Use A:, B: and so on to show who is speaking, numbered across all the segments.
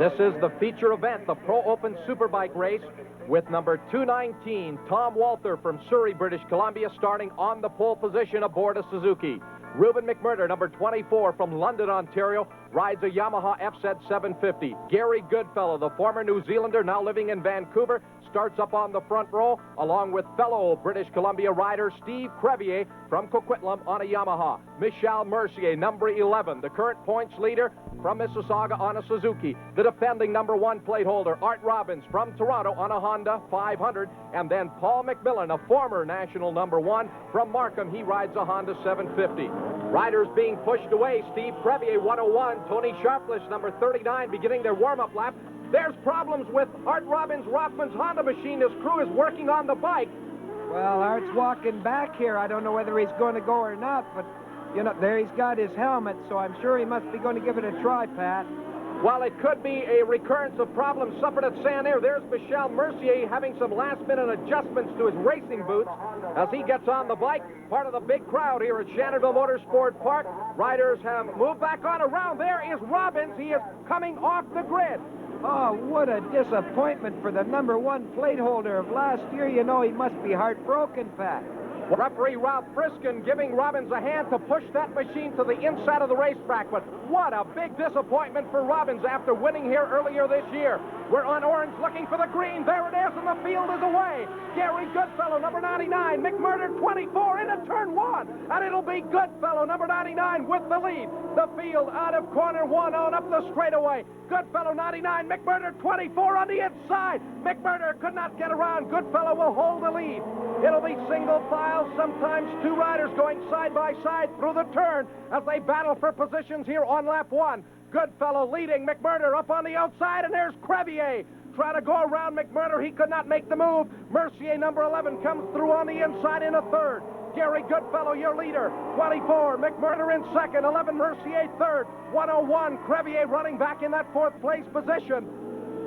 A: This is the feature event, the Pro Open Superbike race, with number 219, Tom Walther from Surrey, British Columbia, starting on the pole position aboard a Suzuki. Ruben McMurter, number 24, from London, Ontario, rides a Yamaha FZ 750. Gary Goodfellow, the former New Zealander, now living in Vancouver, starts up on the front row, along with fellow British Columbia rider Steve Crevier from Coquitlam on a Yamaha. Michele Mercier, number 11, the current points leader from Mississauga on a Suzuki. The defending number 1 plate holder, Art Robbins from Toronto on a Honda 500. And then Paul MacMillian, a former national number 1 from Markham. He rides a Honda 750. Riders being pushed away. Steve Crevier, 101. Tony Sharpless, number 39, beginning their warm-up lap. There's problems with Art Robbins' Rothman's Honda machine. His crew is working on the bike.
B: Well, Art's walking back here. I don't know whether he's going to go or not, but, you know, there he's got his helmet, so I'm sure he must be going to give it a try, Pat.
A: Well, it could be a recurrence of problems suffered at Saint-Air. There's Michele Mercier having some last-minute adjustments to his racing boots as he gets on the bike. Part of the big crowd here at Shannonville Motorsport Park. Riders have moved back on. Around there is Robbins. He is coming off the grid.
B: Oh, what a disappointment for the number 1 plate holder of last year. You know, he must be heartbroken, Pat.
A: Referee Ralph Friskin giving Robbins a hand to push that machine to the inside of the racetrack. But what a big disappointment for Robbins after winning here earlier this year. We're on orange looking for the green. There it is, and the field is away. Gary Goodfellow, number 99. McMurter, 24, into turn 1. And it'll be Goodfellow, number 99, with the lead. The field out of corner 1 on up the straightaway. Goodfellow, 99. McMurter, 24 on the inside. McMurter could not get around. Goodfellow will hold the lead. It'll be single file, sometimes 2 riders going side by side through the turn as they battle for positions here on lap 1. Goodfellow leading, McMurter up on the outside, and there's Crevier trying to go around McMurter. He could not make the move. Mercier, number 11, comes through on the inside in a third. Gary Goodfellow, your leader, 24. McMurter in second, 11 Mercier third, 101. Crevier running back in that 4th place position.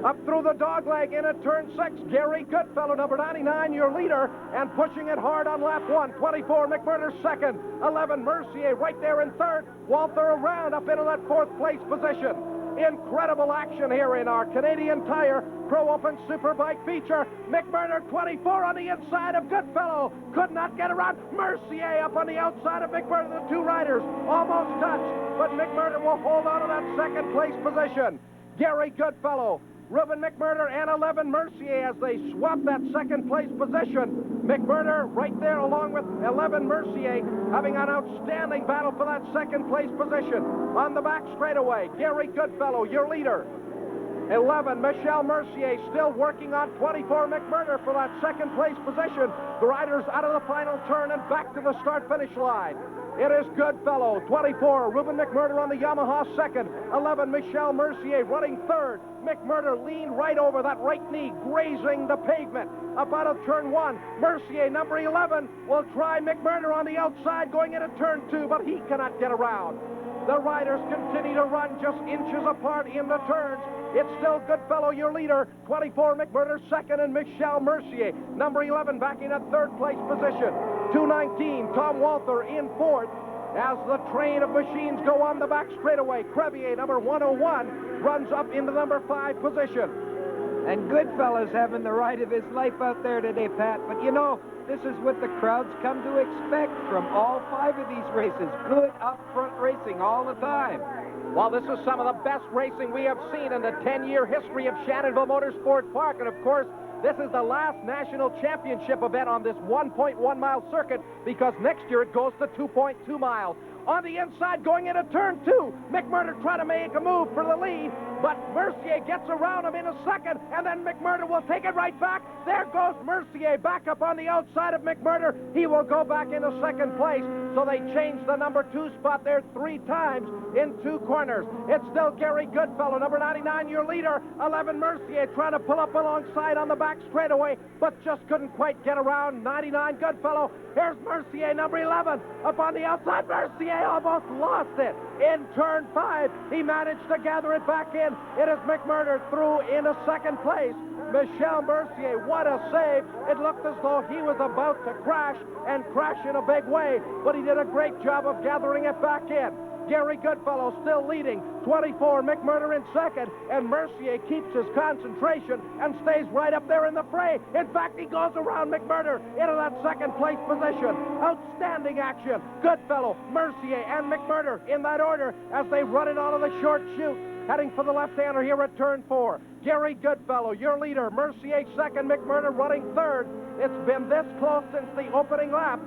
A: Up through the dogleg in at turn 6, Gary Goodfellow, number 99, your leader, and pushing it hard on lap 1. 24, McMurter second, 11, Mercier right there in third. Walther around up into that 4th place position. Incredible action here in our Canadian Tire Pro Open Superbike feature. McMurter, 24 on the inside of Goodfellow. Could not get around. Mercier up on the outside of McMurter. The 2 riders almost touched, but McMurter will hold on to that 2nd place position. Gary Goodfellow, Ruben McMurter, and 11 Mercier as they swap that 2nd place position. McMurter right there along with 11 Mercier having an outstanding battle for that 2nd place position. On the back straightaway, Gary Goodfellow, your leader. 11, Michele Mercier still working on 24 McMurter for that 2nd place position. The riders out of the final turn and back to the start-finish line. It is Goodfellow, 24, Ruben McMurter on the Yamaha 2nd, 11, Michele Mercier running 3rd. McMurter leaned right over that right knee, grazing the pavement. Up out of turn 1, Mercier, number 11, will try McMurter on the outside going into turn 2, but he cannot get around. The riders continue to run just inches apart in the turns. It's still Goodfellow, your leader, 24, McMurter second, and Michele Mercier, number 11, back in a 3rd place position. 219, Tom Walther in 4th. As the train of machines go on the back straightaway, Crevier, number 101, runs up into number 5 position.
B: And Goodfellow's having the ride of his life out there today, Pat. But, you know, this is what the crowds come to expect from all 5 of these races. Good up-front racing all the time.
A: Well, this is some of the best racing we have seen in the 10-year history of Shannonville Motorsport Park. And, of course, this is the last national championship event on this 1.1-mile circuit because next year it goes to 2.2 miles. On the inside, going into turn 2, McMurter trying to make a move for the lead, but Mercier gets around him in a second, and then McMurter will take it right back. There goes Mercier back up on the outside of McMurter. He will go back into 2nd place, so they changed the number 2 spot there 3 times in 2 corners. It's still Gary Goodfellow, number 99, your leader. 11 Mercier trying to pull up alongside on the back straightaway, but just couldn't quite get around 99 Goodfellow. Here's Mercier, number 11, up on the outside. Mercier almost lost it. In turn 5, he managed to gather it back in. It is McMurter through into 2nd place. Michele Mercier, what a save. It looked as though he was about to crash, and crash in a big way, but he did a great job of gathering it back in. Gary Goodfellow still leading. 24, McMurter in second. And Mercier keeps his concentration and stays right up there in the fray. In fact, he goes around McMurter into that second place position. Outstanding action. Goodfellow, Mercier, and McMurter in that order as they run it onto the short chute. Heading for the left-hander here at turn 4. Gary Goodfellow, your leader. Mercier second, McMurter running third. It's been this close since the opening lap.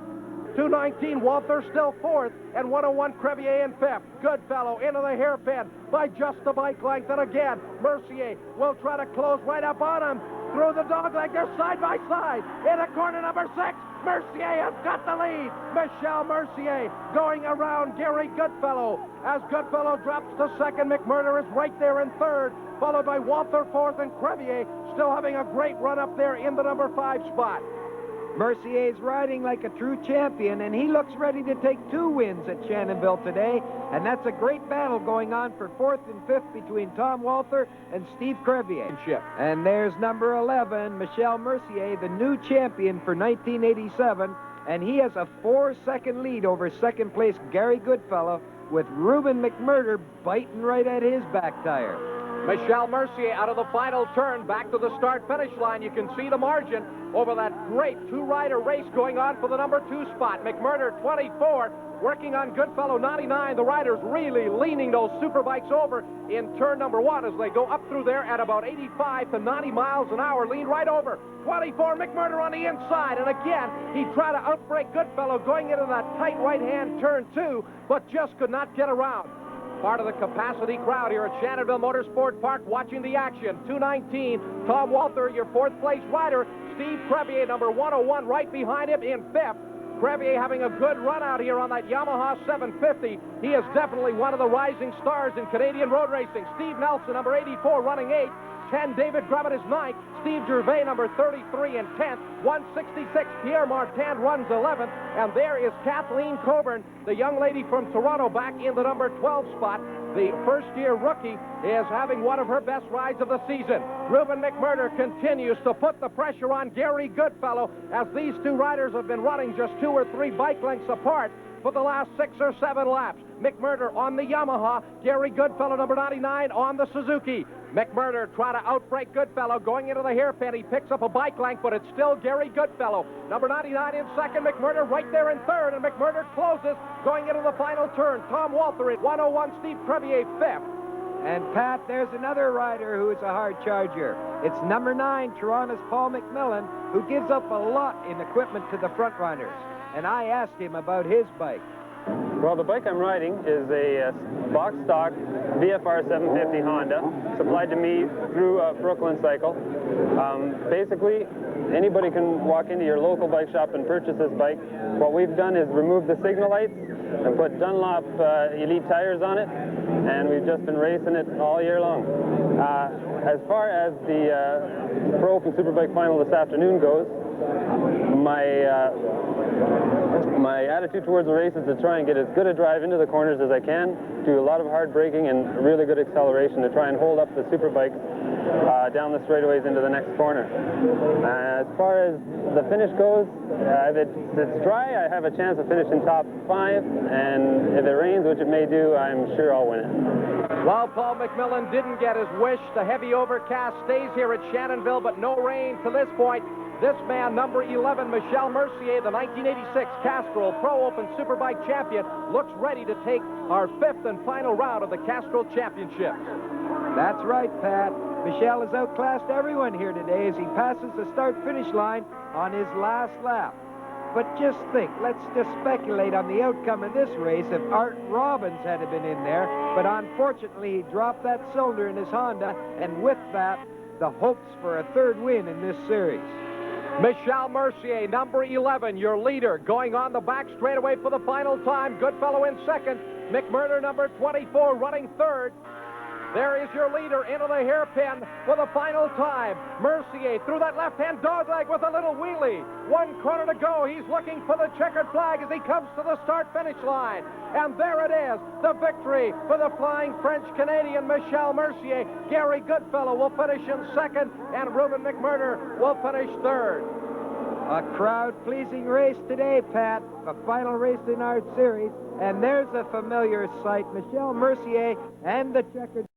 A: 2:19, Walther still fourth, and 1:01, Crevier in fifth. Goodfellow into the hairpin by just a bike length, and again, Mercier will try to close right up on him. Through the dogleg, they're side by side. In corner number 6, Mercier has got the lead. Michele Mercier going around Gary Goodfellow. As Goodfellow drops to second, McMurter is right there in third, followed by Walther fourth, and Crevier still having a great run up there in the number 5 spot.
B: Mercier's riding like a true champion, and he looks ready to take 2 wins at Shannonville today. And that's a great battle going on for 4th and 5th between Tom Walther and Steve Crevier. And there's number 11, Michele Mercier, the new champion for 1987. And he has a 4-second lead over second place Gary Goodfellow, with Ruben McMurter biting right at his back tire.
A: Michele Mercier out of the final turn, back to the start-finish line. You can see the margin over that great 2-rider race going on for the number 2 spot. McMurter, 24, working on Goodfellow, 99. The riders really leaning those Superbikes over in turn number 1 as they go up through there at about 85 to 90 miles an hour. Lean right over. 24, McMurter on the inside. And again, he tried to outbrake Goodfellow going into that tight right-hand turn 2, but just could not get around. Part of the capacity crowd here at Shannonville Motorsport Park watching the action. 2:19, Tom Walther, your 4th place rider. Steve Crevier, number 101, right behind him in 5th. Crevier having a good run out here on that Yamaha 750. He is definitely one of the rising stars in Canadian road racing. Steve Nelson, number 84, running 8th. 10, David Grubbett is 9th. Steve Gervais, number 33, in 10th. 166, Pierre Martin runs 11th. And there is Kathleen Coburn, the young lady from Toronto, back in the number 12 spot. The first-year rookie is having one of her best rides of the season. Ruben McMurter continues to put the pressure on Gary Goodfellow as these 2 riders have been running just 2 or 3 bike lengths apart for the last 6 or 7 laps. McMurter on the Yamaha, Gary Goodfellow, number 99, on the Suzuki. McMurter trying to outbreak Goodfellow, going into the hairpin. He picks up a bike length, but it's still Gary Goodfellow. Number 99 in second, McMurter right there in third, and McMurter closes going into the final turn. Tom Walther in 1:01, Steve Crevier 5th.
B: And Pat, there's another rider who is a hard charger. It's number 9, Toronto's Paul MacMillian, who gives up a lot in equipment to the front runners. And I asked him about his bike.
C: Well, the bike I'm riding is a box stock VFR 750 Honda, supplied to me through Brooklyn Cycle. Basically, anybody can walk into your local bike shop and purchase this bike. What we've done is remove the signal lights and put Dunlop Elite tires on it, and we've just been racing it all year long. As far as the Pro Open Superbike final this afternoon goes, my attitude towards the race is to try and get as good a drive into the corners as I can, do a lot of hard braking and really good acceleration to try and hold up the Superbikes down the straightaways into the next corner. As far as the finish goes, if it's dry, I have a chance of finishing top 5, and if it rains, which it may do, I'm sure I'll win it.
A: Well, Paul MacMillian didn't get his wish. The heavy overcast stays here at Shannonville, but no rain to this point. This man, number 11, Michele Mercier, the 1986 Castrol Pro Open Superbike champion, looks ready to take our 5th and final round of the Castrol Championship.
B: That's right, Pat. Michele has outclassed everyone here today as he passes the start-finish line on his last lap. But just think, let's just speculate on the outcome of this race if Art Robbins had been in there. But unfortunately, he dropped that cylinder in his Honda, and with that, the hopes for a 3rd win in this series.
A: Michele Mercier, number 11, your leader, going on the back straightaway for the final time. Goodfellow in second. McMurter, number 24, running 3rd. There is your leader into the hairpin for the final time. Mercier through that left-hand dogleg with a little wheelie. 1 corner to go. He's looking for the checkered flag as he comes to the start-finish line. And there it is, the victory for the flying French-Canadian Michele Mercier. Gary Goodfellow will finish in second, and Ruben McMurter will finish 3rd.
B: A crowd-pleasing race today, Pat. A final race in our series. And there's a familiar sight. Michele Mercier and the checkered